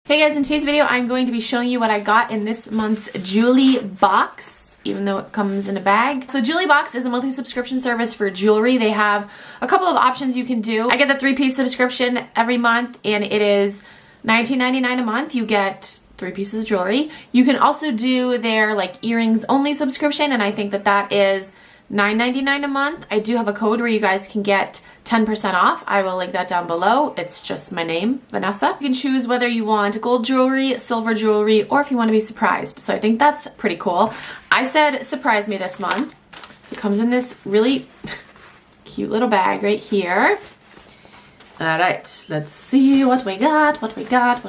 Hey guys, in today's video I'm going to be showing you what I got in this month's Jewlybox, even though it comes in a bag. So Jewlybox is a monthly subscription service for jewelry. They have a couple of options you can do. I get the 3-piece subscription every month and it is $19.99 a month. You get 3 pieces of jewelry. You can also do their like earrings only subscription, and I think that is $9.99 a month. I do have a code where you guys can get 10% off. I will link that down below. It's just my name, Vanessa. You can choose whether you want gold jewelry, silver jewelry, or if you want to be surprised. So I think that's pretty cool. I said surprise me this month. So it comes in this really cute little bag right here. All right, let's see what we got, what we got.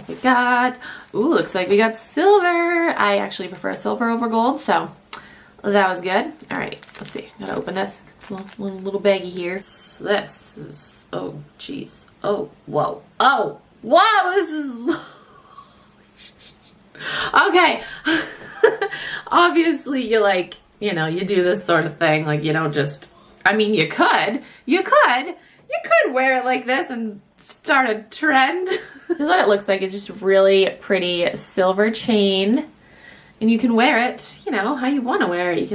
Ooh, looks like we got silver. I actually prefer silver over gold, so that was good. All right, let's see. Gotta open this. It's a little baggy here. So this is, oh, geez. Oh, whoa. Oh, whoa, this is, okay. Obviously, you do this sort of thing. Like, you don't just, I mean, you could wear it like this and start a trend. This is what it looks like. It's just really pretty silver chain. And you can wear it, how you want to wear it. You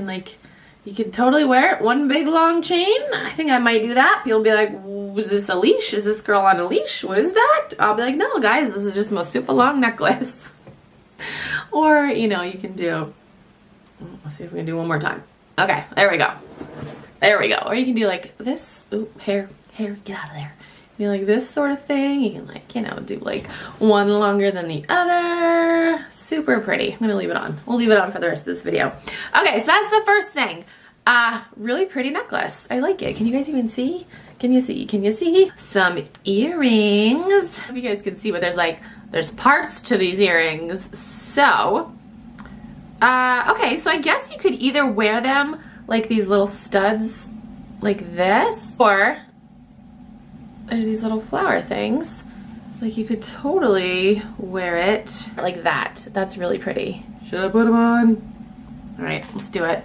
can totally wear it one big long chain. I think I might do that. People will be like, was this a leash? Is this girl on a leash? What is that? I'll be like, no, guys, this is just my super long necklace. Or, you can do, let's see if we can do one more time. Okay, there we go. There we go. Or you can do like this. Ooh, hair, get out of there. You like this sort of thing. You can do like one longer than the other. Super pretty. I'm gonna leave it on. We'll leave it on for the rest of this video. Okay, so that's the first thing. Really pretty necklace. I like it. Can you guys even see? Can you see? Some earrings. I hope you guys can see, but there's parts to these earrings. So, okay, so I guess you could either wear them like these little studs like this, or there's these little flower things. Like you could totally wear it like that. That's really pretty. Should I put them on? All right, let's do it.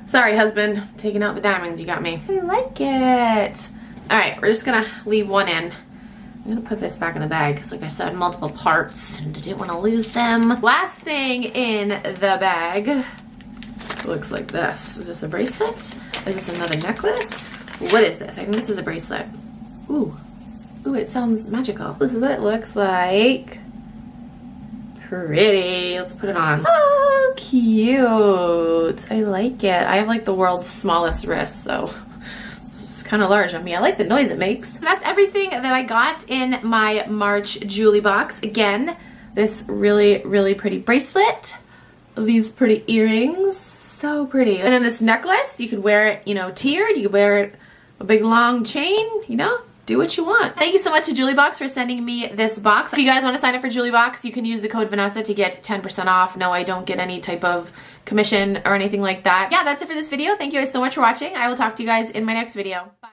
Sorry, husband, taking out the diamonds you got me. I like it. All right, we're just gonna leave one in. I'm gonna put this back in the bag because like I said, multiple parts and I didn't want to lose them. Last thing in the bag looks like this. Is this a bracelet? Is this another necklace? What is this? I think this is a bracelet. Ooh, it sounds magical. This is what it looks like. Pretty. Let's put it on. Oh, cute. I like it. I have like the world's smallest wrist, so it's kind of large on me. I like the noise it makes. That's everything that I got in my March Jewlybox. Again, this really, really pretty bracelet. These pretty earrings. So pretty. And then this necklace, you could wear it, tiered. You could wear it a big long chain, do what you want. Thank you so much to Jewlybox for sending me this box. If you guys want to sign up for Jewlybox, you can use the code Vanessa to get 10% off. No, I don't get any type of commission or anything like that. Yeah, that's it for this video. Thank you guys so much for watching. I will talk to you guys in my next video. Bye.